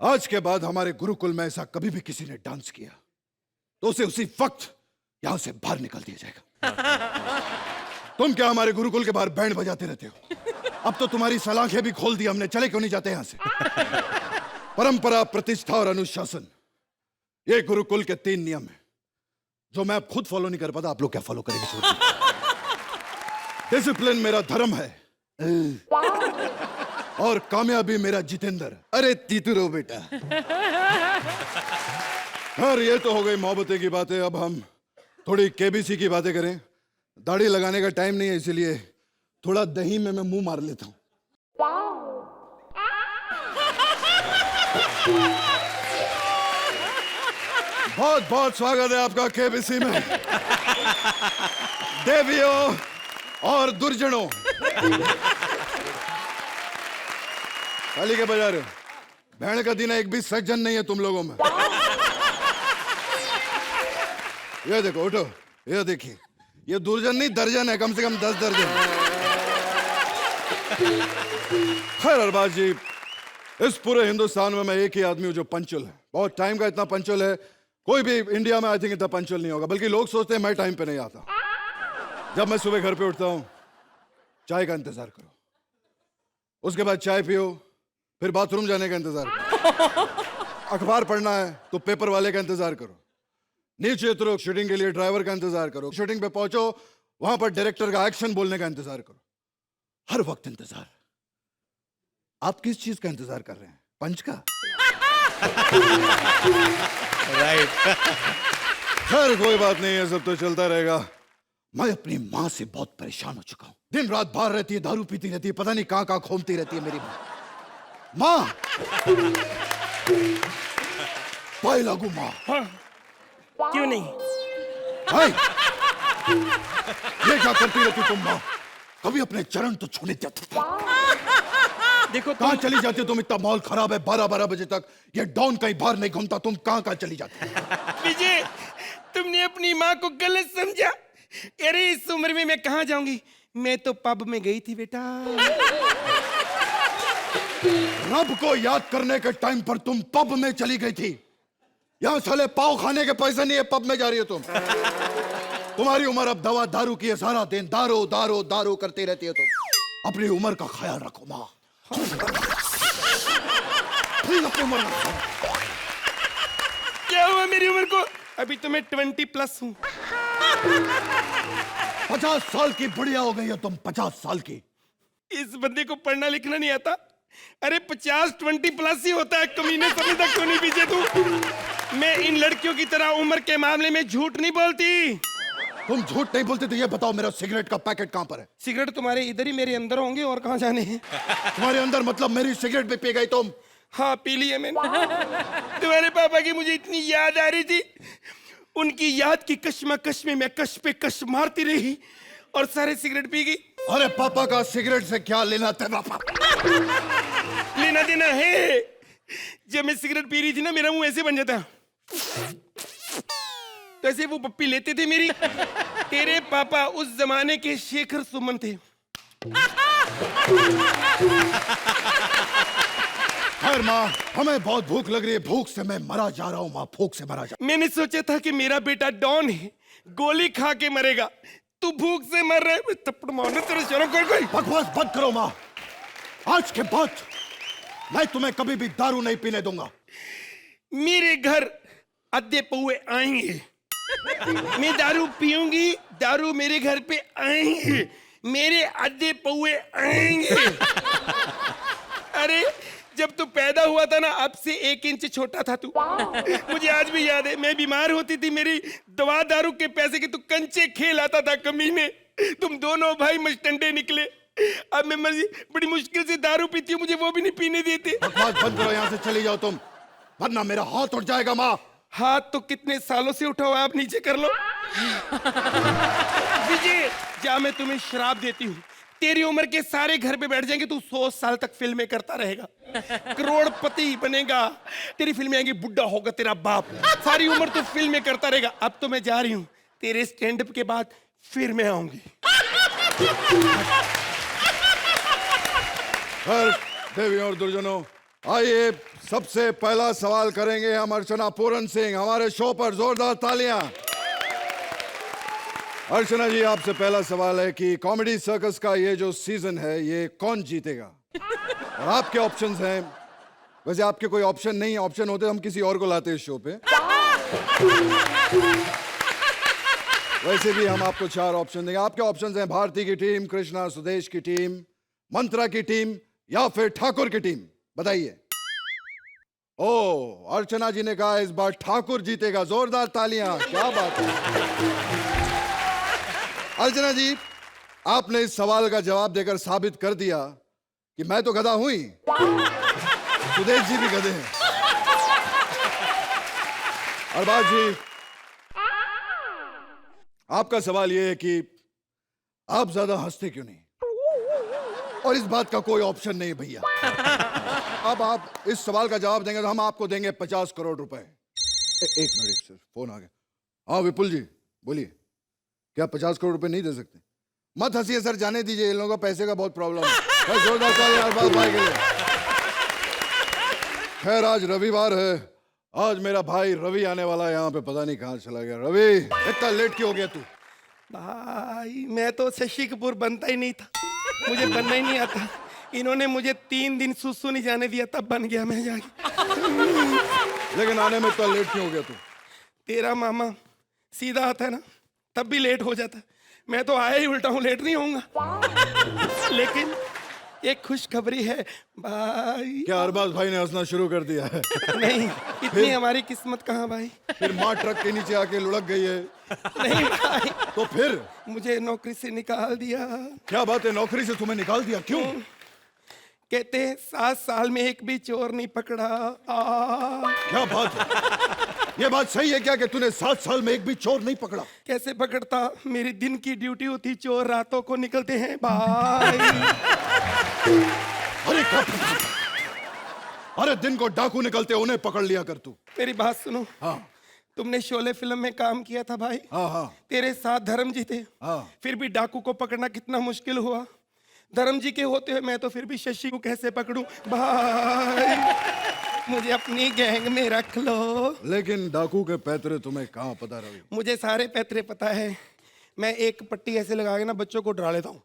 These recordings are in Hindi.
आज के बाद हमारे गुरुकुल में ऐसा कभी भी किसी ने डांस किया तो उसे उसी वक्त यहां से बाहर निकाल दिया जाएगा। तुम क्या हमारे गुरुकुल के बाहर बैंड बजाते रहते हो? अब तो तुम्हारी सलाखें भी खोल दी हमने, चले क्यों नहीं जाते यहां से? परंपरा, प्रतिष्ठा और अनुशासन, ये गुरुकुल के 3 नियम है जो मैं अब खुद फॉलो नहीं कर पाता। आप लोग क्या फॉलो करेंगे? डिसिप्लिन मेरा धर्म है और कामयाबी मेरा जितेंद्र। अरे तीतुरो बेटा। यार ये तो हो गई मोहब्बतें की बातें, अब हम थोड़ी केबीसी की बातें करें। दाढ़ी लगाने का टाइम नहीं है, इसलिए थोड़ा दही में मैं मुंह मार लेता हूं। बहुत बहुत स्वागत है आपका केबीसी में, देवियों और दुर्जनों। खाली के बजा रहे हो? बहन का दिन है, एक भी सज्जन नहीं है तुम लोगों में। ये देखो, उठो, ये देखिए, ये दुर्जन नहीं दर्जन है, कम से कम 10 दर्जन। खैर अरबाज जी, इस पूरे हिंदुस्तान में मैं एक ही आदमी हूं जो पंचुअल है। बहुत टाइम का इतना पंचुअल है, कोई भी इंडिया में आई थिंक इतना पंचुअल नहीं होगा। बल्कि लोग सोचते हैं मैं टाइम पे नहीं आता। जब मैं सुबह घर पे उठता हूं, चाय का इंतजार करो, उसके बाद चाय पियो, फिर बाथरूम जाने का इंतजार करो, अखबार पढ़ना है तो पेपर वाले का इंतजार करो, नीचे उतरो, शूटिंग के लिए ड्राइवर का इंतजार करो, शूटिंग पे पहुंचो, वहां पर डायरेक्टर का एक्शन बोलने का इंतजार करो। हर वक्त इंतजार। आप किस चीज का इंतजार कर रहे हैं? पंच का? राइट। खैर कोई बात नहीं है, सब तो चलता रहेगा। मैं अपनी माँ से बहुत परेशान हो चुका हूँ। दिन रात बाहर रहती है, दारू पीती रहती है, पता नहीं कहाँ कहाँ घूमती रहती है मेरी माँ। माँ, पाए लागू माँ। हाँ, क्यों नहीं? हाय, ये क्या करती रहती तुम माँ? कभी अपने चरण तो छूने देती थी। देखो कहाँ चली जाती हो तुम? इतना माहौल खराब है, 12-12 बजे तक ये डॉन कहीं बाहर नहीं घूमता, तुम कहाँ कहाँ चली जाती हो? विजय, तुमने अपनी माँ को गलत समझा। अरे इस उम्र में मैं कहाँ जाऊंगी? मैं तो पब में गई थी बेटा। रब को याद करने के टाइम पर तुम पब में चली गई थी। यहाँ साले पाव खाने के पैसे नहीं है, पब में जा रही हो तुम। तुम्हारी उम्र अब दवा दारू की है, सारा दिन दारू दारू दारू करती रहती है तुम। अपनी उम्र का ख्याल रखो माँ। प्लीज अपनी उम्र का। क्या हुआ मेरी उम्र को? अभी तो मैं 20+ हूँ। 50 साल की बुढ़िया हो गई हो तुम, 50 साल की। इस बंदे को पढ़ना लिखना नहीं आता। अरे 50-20+ ही होता है, कमीने समझता क्यों नहीं विजय तू? मैं इन लड़कियों की तरह उम्र के मामले में झूठ नहीं बोलती। तुम झूठ नहीं बोलते तो ये बताओ, मेरा सिगरेट का पैकेट कहाँ पर है? सिगरेट तुम्हारे इधर ही मेरे अंदर होंगे, और कहाँ जाने हैं? तुम्हारे अंदर मतलब मेरी सिगरेट भी पी गई तुम? हाँ, पी ली है मैंने। तुम्हारे पापा की मुझे इतनी याद आ रही थी, उनकी याद की कश्मकश में मैं कश पे कश मारती रही और सारे सिगरेट पी गई। अरे पापा का सिगरेट से क्या लेना तेरा? लेना देना है। जब मैं सिगरेट पी रही थी ना, मेरा मुंह ऐसे बन जाता, तो ऐसे वो पप्पी लेते थे मेरी। तेरे पापा उस जमाने के शेखर सुमन थे। खैर माँ, हमें बहुत भूख लग रही है, भूख से मैं मरा जा रहा हूँ माँ, भूख से मरा जा। मैंने सोचा था कि मेरा बेटा डॉन है, गोली खा के मरेगा, तू भूख से मर रहा है। थप्पड़ मारने तेरे शर्म कर गई? बकवास बंद करो माँ। आज के बाद मैं तुम्हें कभी भी दारू नहीं पीने दूंगा। मेरे घर अद्धे पौए आएंगे, मैं दारू पीऊंगी, दारू मेरे घर पे आएंगे, मेरे अद्धे पौए आएंगे। अरे जब तू पैदा हुआ था ना, अब से 1 इंच छोटा था तू। मुझे आज भी याद है, मैं बीमार होती थी, मेरी दवा दारू के पैसे के तू कंचे खेल आता था कमीने। तुम दोनों भाई मस्टंडे निकले। अब मैं बड़ी मुश्किल से दारू पीती हूँ, मुझे वो भी नहीं पीने देते। बकवास बंद करो, यहाँ से चली जाओ तुम, वरना मेरा हाथ उठ जाएगा माँ। हाथ तो कितने सालों से उठा हुआ है, आप नीचे कर लो। विजय, जा, मैं तुम्हें श्राप देती हूँ, तेरी उम्र के सारे घर पे बैठ जाएंगे, तू 100 साल तक फिल्में करता रहेगा, करोड़पति बनेगा, तेरी फिल्में आएंगी, बुढ़ा होगा तेरा बाप, सारी उम्र तू फिल्में करता रहेगा। अब तो मैं जा रही हूँ, तेरे स्टैंड अप के बाद फिर मैं आऊंगी। खैर देवी और दुर्जनों, आइए सबसे पहला सवाल करेंगे हम अर्चना पूरन सिंह। हमारे शो पर जोरदार तालियां। अर्चना जी, आपसे पहला सवाल है कि कॉमेडी सर्कस का ये जो सीजन है ये कौन जीतेगा? और आपके ऑप्शंस हैं, वैसे आपके कोई ऑप्शन नहीं है, ऑप्शन होते हम किसी और को लाते इस शो पे। वैसे भी हम आपको 4 ऑप्शन देंगे। आपके ऑप्शंस हैं भारती की टीम, कृष्णा सुदेश की टीम, मंत्रा की टीम या फिर ठाकुर की टीम। बताइए। ओ, अर्चना जी ने कहा इस बार ठाकुर जीतेगा। जोरदार तालियां। क्या बात है अर्चना जी, आपने इस सवाल का जवाब देकर साबित कर दिया कि मैं तो गधा हूं ही, सुदेश जी भी गधे हैं। अरबाज जी, आपका सवाल यह है कि आप ज्यादा हंसते क्यों नहीं? और इस बात का कोई ऑप्शन नहीं भैया। अब आप इस सवाल का जवाब देंगे तो हम आपको देंगे 50 करोड़ रुपए। एक मिनट सर, फोन आ गया। हाँ विपुल जी बोलिए, क्या 50 करोड़ रुपए नहीं दे सकते? मत हंसिए सर, जाने दीजिए, इन लोगों का पैसे का बहुत प्रॉब्लम है। जोरदार तालियां अरबाज भाई के लिए। खैर आज रविवार है, आज मेरा भाई रवि आने वाला है यहाँ पे, पता नहीं कहाँ चला गया। रवि, इतना लेट क्यों हो गया तू? भाई मैं तो शशि कपूर बनता ही नहीं था, मुझे बनना ही नहीं आता। इन्होंने मुझे 3 दिन सुसु नहीं जाने दिया, तब बन गया मैं जाके। लेकिन आने में इतना लेट क्यों हो गया तू? तेरा मामा सीधा आता है ना, तब भी लेट हो जाता। मैं तो आया ही उल्टा हूँ, लेट नहीं होऊंगा। लेकिन एक खुशखबरी है भाई। क्या अरबाज भाई ने हंसना शुरू कर दिया है? नहीं, इतनी हमारी किस्मत कहाँ भाई। फिर माँ ट्रक के नीचे आके लुढ़क गई है? नहीं भाई, तो फिर मुझे नौकरी से निकाल दिया। क्या बात है, नौकरी से तुम्हें निकाल दिया? क्यों? कहते हैं 7 साल में एक भी चोर नहीं पकड़ा। क्या बात है, ये बात सही है क्या कि तूने 7 साल में एक भी चोर नहीं पकड़ा? कैसे पकड़ता, मेरी दिन की ड्यूटी होती, चोर रातों को निकलते हैं भाई। अरे क्या, अरे दिन को डाकू निकलते, उन्हें पकड़ लिया कर तू। मेरी बात सुनो। हाँ तुमने शोले फिल्म में काम किया था भाई। हाँ हाँ तेरे साथ धर्म जी थे। हाँ। फिर भी डाकू को पकड़ना कितना मुश्किल हुआ। धर्म जी के होते हुए मैं तो फिर भी शशि को कैसे पकड़ूं भाई। मुझे अपनी गैंग में रख लो। लेकिन डाकू के पैतरे तुम्हें कहाँ पता रवि? मुझे सारे पैतरे पता है। मैं एक पट्टी ऐसे लगा के ना बच्चों को डरा लेता हूँ,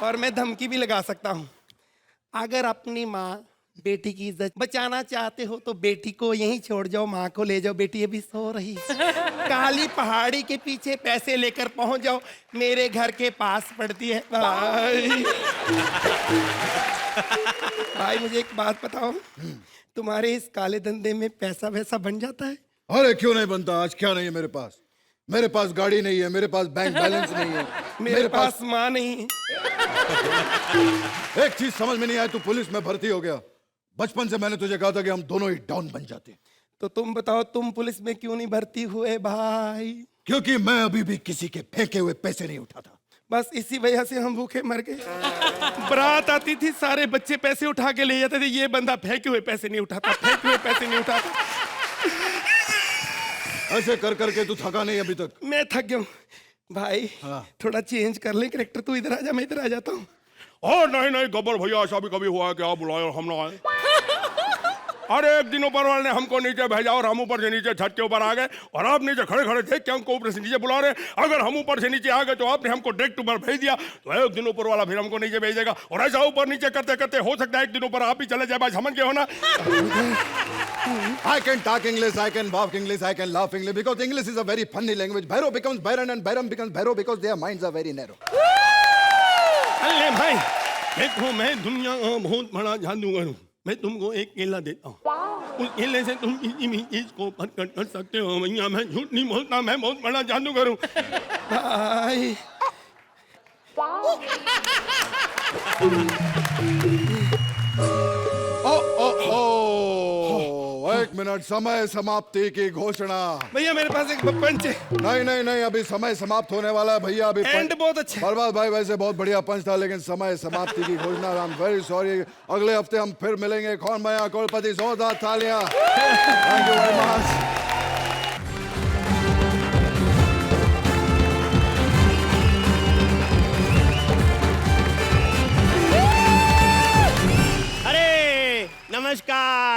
और मैं धमकी भी लगा सकता हूँ। अगर अपनी माँ बेटी की इज्जत बचाना चाहते हो तो बेटी को यहीं छोड़ जाओ, माँ को ले जाओ, बेटी अभी सो रही है। काली पहाड़ी के पीछे पैसे लेकर पहुंच जाओ, मेरे घर के पास पड़ती है भाई। भाई मुझे एक बात बताओ, तुम्हारे इस काले धंधे में पैसा वैसा बन जाता है? अरे क्यों नहीं बनता, आज क्या नहीं है मेरे पास? मेरे पास गाड़ी नहीं है, मेरे पास बैंक बैलेंस नहीं है, मेरे पास माँ नहीं है। एक चीज समझ में नहीं आई, तू पुलिस में भर्ती हो गया। बचपन से मैंने तुझे कहा था कि हम दोनों ही डॉन बन जाते। तो तुम बताओ, तुम पुलिस में क्यों नहीं भर्ती हुए भाई? क्योंकि मैं अभी भी किसी के फेंके हुए पैसे नहीं उठाता। बस इसी वजह से हम भूखे मर गए। बारात आती थी, सारे बच्चे पैसे उठा के ले जाते थे, ये बंदा फेंके हुए पैसे नहीं उठाता, फेंके हुए पैसे नहीं उठाता। ऐसे कर करके तू थका नहीं अभी तक? मैं थक गया हूँ भाई। हाँ। थोड़ा चेंज कर ले कैरेक्टर, तू इधर आ जा, मैं इधर आ जाता हूँ। नहीं नहीं गब्बर भैया, ऐसा भी कभी हुआ है कि आप बुलाए और हम ना आए? अरे एक दिन ऊपर वाले ने हमको नीचे भेजा और हम ऊपर से नीचे छत के ऊपर आ गए, और आप नीचे खड़े खड़े थे कि हमको ऊपर से नीचे बुला रहे। अगर हम ऊपर से नीचे आ गए तो आपने हमको डायरेक्ट ऊपर भेज दिया, तो एक दिन ऊपर वाला फिर हमको नीचे भेजेगा, और ऐसा ऊपर नीचे करते करते हो सकता है एक दिन ऊपर आप ही चले जाए। भाई समझ गए हो ना? I can talk English, I can walk English, I can laugh English, because English is a very funny language. Bhairo becomes Byron and Byron becomes Bhairo because their minds are very narrow. अरे भाई देखो, मैं दुनिया का बहुत बड़ा जादूगर हूँ। मैं तुमको एक केला देता हूँ, उस केले से तुम किसी भी चीज को प्रकट कर सकते हो। भैया मैं झूठ नहीं बोलता, मैं बहुत बड़ा जादूगर हूँ भाई। एक मिनट, समय समाप्ति की घोषणा। भैया मेरे पास एक पंच है। नहीं नहीं नहीं, अभी समय समाप्त होने वाला है भैया। अभी एंड बहुत अच्छा। बर्बाद भाई वैसे बहुत बढ़िया पंच था, लेकिन समय समाप्ति की घोषणा। I am very sorry. अगले हफ्ते हम फिर मिलेंगे। कौन बना करोड़पति? जोरदार तालियां। Thank you very much.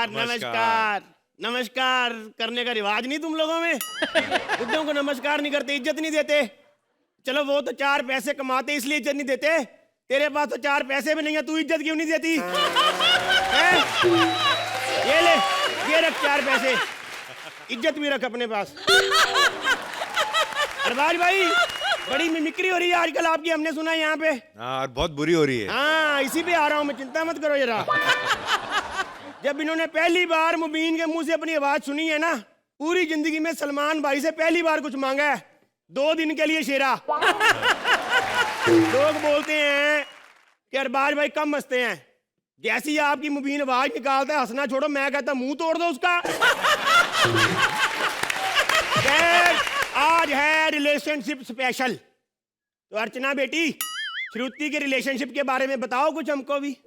नमस्कार नमस्कार नमस्कार करने का रिवाज नहीं तुम लोगों में? बुड्ढों को नमस्कार नहीं करते, इज्जत नहीं देते। चलो वो तो 4 पैसे कमाते इसलिए इज्जत नहीं देते, तेरे पास तो 4 पैसे भी नहीं है, तू इज्जत क्यों नहीं देती है? ये ले, ये रख 4 पैसे, इज्जत भी रख अपने पास। अरबाज भाई बड़ी मिमिक्री हो रही है आजकल आपकी, हमने सुना है यहाँ पे। हाँ, और बहुत बुरी हो रही है। हाँ इसी पे आ रहा हूँ मैं, चिंता मत करो जरा। जब इन्होंने पहली बार मुबीन के मुंह से अपनी आवाज सुनी है ना, पूरी जिंदगी में सलमान भाई से पहली बार कुछ मांगा है, 2 दिन के लिए शेरा। लोग बोलते हैं कि अरबाज भाई कम हंसते हैं, जैसी आपकी मुबीन आवाज निकालता है हंसना छोड़ो, मैं कहता मुंह तोड़ दो उसका। आज है रिलेशनशिप स्पेशल, तो अर्चना बेटी श्रुति के रिलेशनशिप के बारे में बताओ कुछ हमको भी।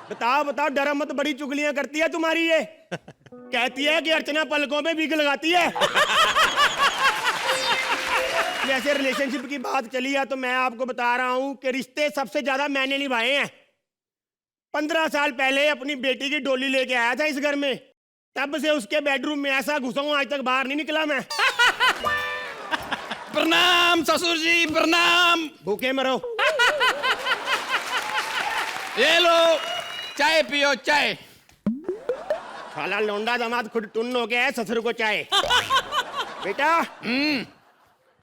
बताओ बताओ, डरो मत, बड़ी चुगलियां करती है तुम्हारी ये। कहती है कि अर्चना पलकों पे बिग लगाती है। जैसे रिलेशनशिप की बात चली है तो मैं आपको बता रहा हूं कि रिश्ते सबसे ज्यादा मैंने निभाए हैं। 15 साल पहले अपनी बेटी की डोली लेके आया था इस घर में, तब से उसके बेडरूम में ऐसा घुसा हूं आज तक बाहर नहीं निकला मैं। प्रणाम ससुर जी, प्रणाम। भूखे मरो। ये लो चाय पियो, चाय। साला लौंडा दामाद खुद टुन्न हो गया है, ससुर को चाय। बेटा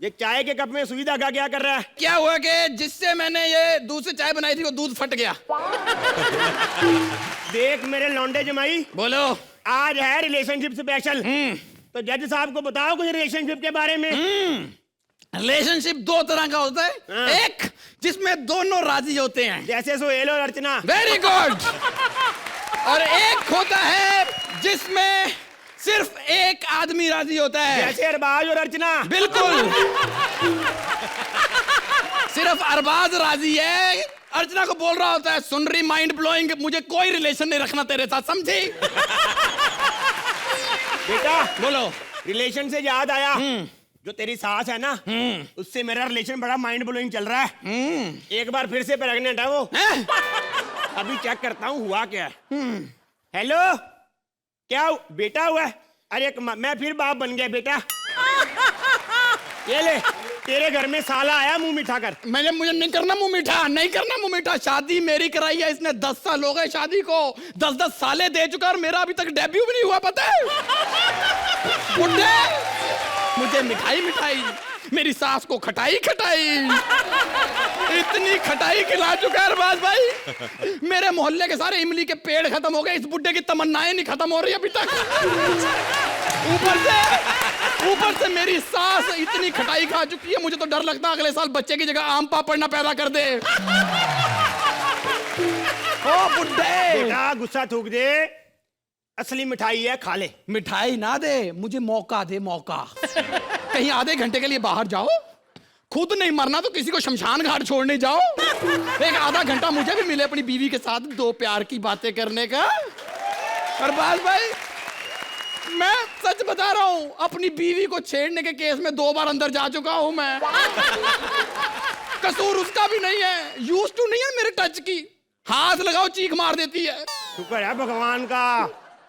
ये चाय के कप में सुई धागा क्या कर रहा है? क्या हुआ कि जिससे मैंने ये दूध से चाय बनाई थी वो दूध फट गया। देख मेरे लौंडे जमाई, बोलो। आज है रिलेशनशिप स्पेशल, तो जज साहब को बताओ कुछ रिलेशनशिप के बारे में। रिलेशनशिप 2 तरह का होता है, हाँ। एक जिसमें दोनों राजी होते हैं, जैसे सोहेल और अर्चना। Very good. और एक होता है जिसमें सिर्फ एक आदमी राजी होता है, जैसे अरबाज और अर्चना। बिल्कुल। सिर्फ अरबाज राजी है, अर्चना को बोल रहा होता है सुन रही माइंड ब्लोइंग, मुझे कोई रिलेशन नहीं रखना तेरे साथ, समझी? बेटा बोलो। रिलेशन से याद आया, जो तेरी सास है ना, उससे मेरा रिलेशन बड़ा माइंड ब्लोइंग चल रहा है। एक बार फिर से प्रेग्नेंट है वो। अभी चेक करता हूँ हुआ क्या है। हेलो, क्या बेटा हुआ? अरे मैं फिर बाप बन गया बेटा। ये ले, तेरे घर में साला आया मुंह मीठा कर। मुझे नहीं करना मुंह मीठा, नहीं करना मुंह मीठा। शादी मेरी कराई है इसने, 10 साल हो गए शादी को, 10-10 साले दे चुका और मेरा अभी तक डेब्यू भी नहीं हुआ, पता है? बुड्ढे मुझे मिठाई मिठाई, मेरी सास को खटाई खटाई, इतनी खटाई खिला चुका है अरबाज भाई, मेरे मोहल्ले के सारे इमली के पेड़ खत्म हो गए, इस बुड्ढे की तमन्नाएं नहीं खत्म हो रही अभी तक। ऊपर से मेरी सास इतनी खटाई खा चुकी है, मुझे तो डर लगता है अगले साल बच्चे की जगह आम पापड़ ना पैदा कर दे। ओ बुड्ढे, बेटा गुस्सा थूक दे, असली मिठाई है, खा ले। मिठाई ना दे, मुझे मौका दे, मौका। कहीं आधे घंटे के लिए बाहर जाओ, खुद नहीं मरना तो किसी को शमशान घाट छोड़ने जाओ, एक आधा घंटा मुझे भी मिले अपनी बीवी के साथ 2 प्यार की बातें करने का। अरबाज भाई मैं सच बता रहा हूं, अपनी बीवी को छेड़ने के केस में 2 बार अंदर जा चुका हूं मैं। कसूर उसका भी नहीं है, यूज टू नहीं है मेरे टच की, हाथ लगाओ चीख मार देती है। शुक्र है भगवान का,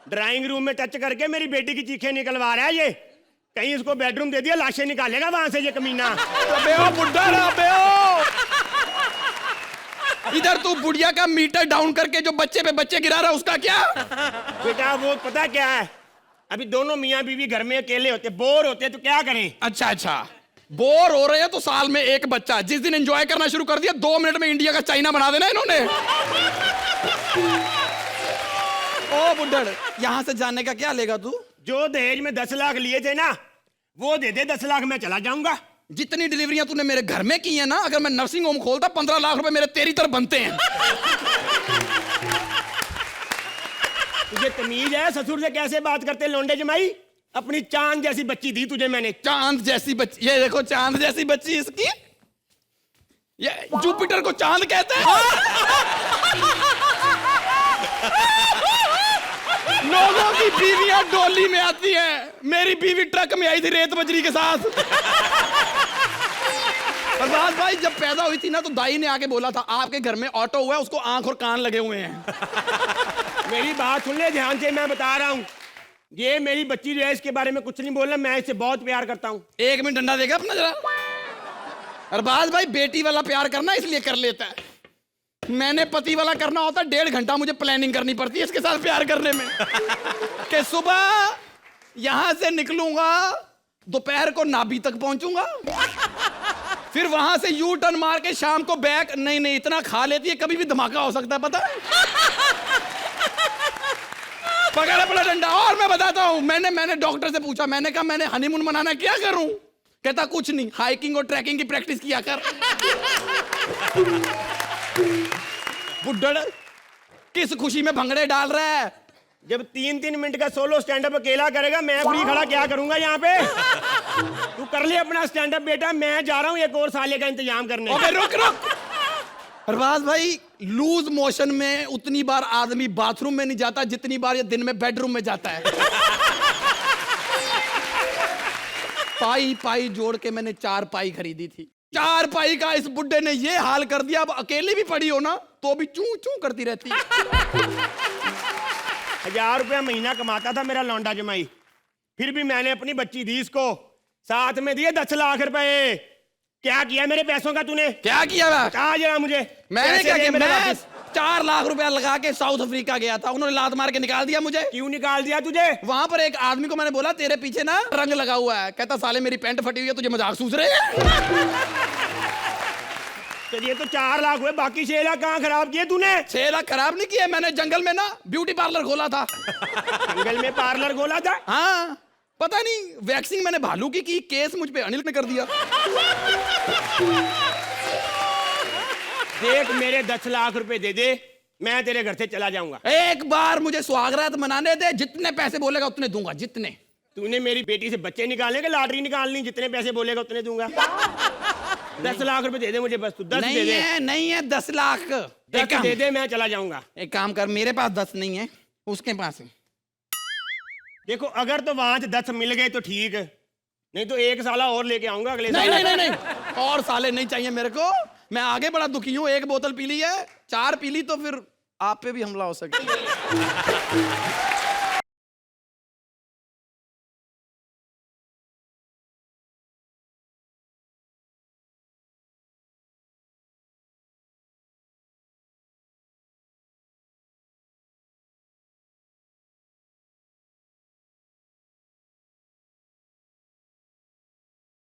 ड्राइंग रूम में टच करके मेरी बेटी की चीखें निकलवा रहा है ये, कहीं इसको बेडरूम दे दिया लाशें निकालेगा वहां से ये कमीना। अबे ओ बुड्ढा, अबे ओ इधर तू बुढ़िया का मीटर डाउन करके जो बच्चे पे बच्चे गिरा रहा है उसका क्या? बेटा वो पता क्या है, अभी दोनों मियाँ बीवी घर में अकेले होते, बोर होते, तो क्या करें? अच्छा अच्छा, बोर हो रहे हैं तो साल में 1 बच्चा, जिस दिन एंजॉय करना शुरू कर दिया 2 मिनट में इंडिया का चाइना बना देना इन्होंने। ओ बुड्ढड़, यहाँ से जाने का क्या लेगा तू? जो दहेज में 10 लाख लिए थे ना, वो दे दे 10 लाख, मैं चला जाऊंगा। जितनी डिलीवरियां तूने मेरे घर में की है ना, अगर मैं नर्सिंग होम खोलता 15 लाख रुपए मेरे तेरी तरफ बनते हैं। तुझे तमीज है ससुर से कैसे बात करते लौंडे जमाई? अपनी चांद जैसी बच्ची दी तुझे मैंने। चांद जैसी बच्ची, ये देखो चांद जैसी बच्ची इसकी, ये जुपिटर को चांद कहते हैं। लोगों की बीवियां डोली में आती हैं, मेरी बीवी ट्रक में आई थी रेत बजरी के साथ। अरबाज भाई जब पैदा हुई थी ना तो दाई ने आके बोला था आपके घर में ऑटो हुआ है, उसको आंख और कान लगे हुए हैं। मेरी बात सुन ले ध्यान से, मैं बता रहा हूँ। ये मेरी बच्ची जो है, इसके बारे में कुछ नहीं बोलना, मैं इससे बहुत प्यार करता हूँ। 1 मिनट डंडा देगा अपना जरा। अरबाज भाई बेटी वाला प्यार करना इसलिए कर लेता है, मैंने पति वाला करना होता 1.5 घंटा मुझे प्लानिंग करनी पड़ती है इसके साथ प्यार करने में। कि सुबह यहां से निकलूंगा, दोपहर को नाभि तक पहुंचूंगा, फिर वहां से यू टर्न मार के शाम को बैक। नहीं इतना खा लेती है, कभी भी धमाका हो सकता है, पता है। पकड़ अपना डंडा। और मैं बताता हूं, मैंने डॉक्टर से पूछा, मैंने कहा मैंने हनीमून मनाना क्या करूं? कहता कुछ नहीं, हाइकिंग और ट्रैकिंग की प्रैक्टिस किया कर। बुड्ढड़ किस खुशी में भंगड़े डाल रहा है? जब 3-3 मिनट का सोलो स्टैंड अप अकेला करेगा, मैं फ्री खड़ा क्या करूंगा यहाँ पे? तू कर ले अपना स्टैंड अप बेटा, मैं जा रहा हूँ एक और साले का इंतजाम करने। ओके रुक। अरबाज भाई लूज मोशन में उतनी बार आदमी बाथरूम में नहीं जाता जितनी बार ये दिन में बेडरूम में जाता है। पाई जोड़ के मैंने 4 पाई खरीदी थी। 4 पाई का इस बुड्ढे ने ये हाल कर दिया, अब अकेली भी पड़ी हो ना तो भी चू चू करती रहती। 1000 रुपया महीना कमाता था मेरा लौंडा जमाई, फिर भी मैंने अपनी बच्ची दी इसको, साथ में दिए 10 लाख रुपए। क्या किया मेरे पैसों का तूने? क्या किया? कहा जरा मुझे। मैंने क्या किया? मैं वापस 4 लाख रुपया लगा के साउथ अफ्रीका गया था, उन्होंने लात मार के निकाल दिया मुझे। क्यों निकाल दिया तुझे? वहां पर एक आदमी को मैंने बोला तेरे पीछे ना रंग लगा हुआ है, कहता साले मेरी पैंट फटी हुई है, तुझे मजाक सूझ रहे हैं? तो ये तो 4 लाख हुए, बाकी 6 लाख कहाँ खराब किए तूने? 6 लाख खराब नहीं किए, मैंने जंगल में ना ब्यूटी पार्लर खोला था। जंगल में पार्लर खोला था? हाँ, पता नहीं वैक्सिंग मैंने भालू की केस मुझ पे अनिल ने कर दिया। देख मेरे 10 लाख रुपए दे दे, मैं तेरे घर से चला जाऊंगा। एक बार मुझे सुहागरात मनाने दे, जितने पैसे बोलेगा उतने दूंगा, जितने। तूने मेरी बेटी से बच्चे निकालने के लॉटरी निकालनी, जितने पैसे बोलेगा उतने दूंगा। 10 लाख रुपए दे दे मुझे, बस तू 10 दे दे। नहीं है 10 लाख। 10 दे दे, मैं चला जाऊंगा। एक काम कर, मेरे पास 10 नहीं है, उसके पास है। देखो अगर तो वहां से 10 मिल गए तो ठीक है, नहीं तो 1 साला और लेके आऊंगा अगले साल। नहीं, और साले नहीं चाहिए मेरे को। मैं आगे बड़ा दुखी हूँ, 1 बोतल पी ली है, 4 पी ली तो फिर आप पे भी हमला हो सकता है।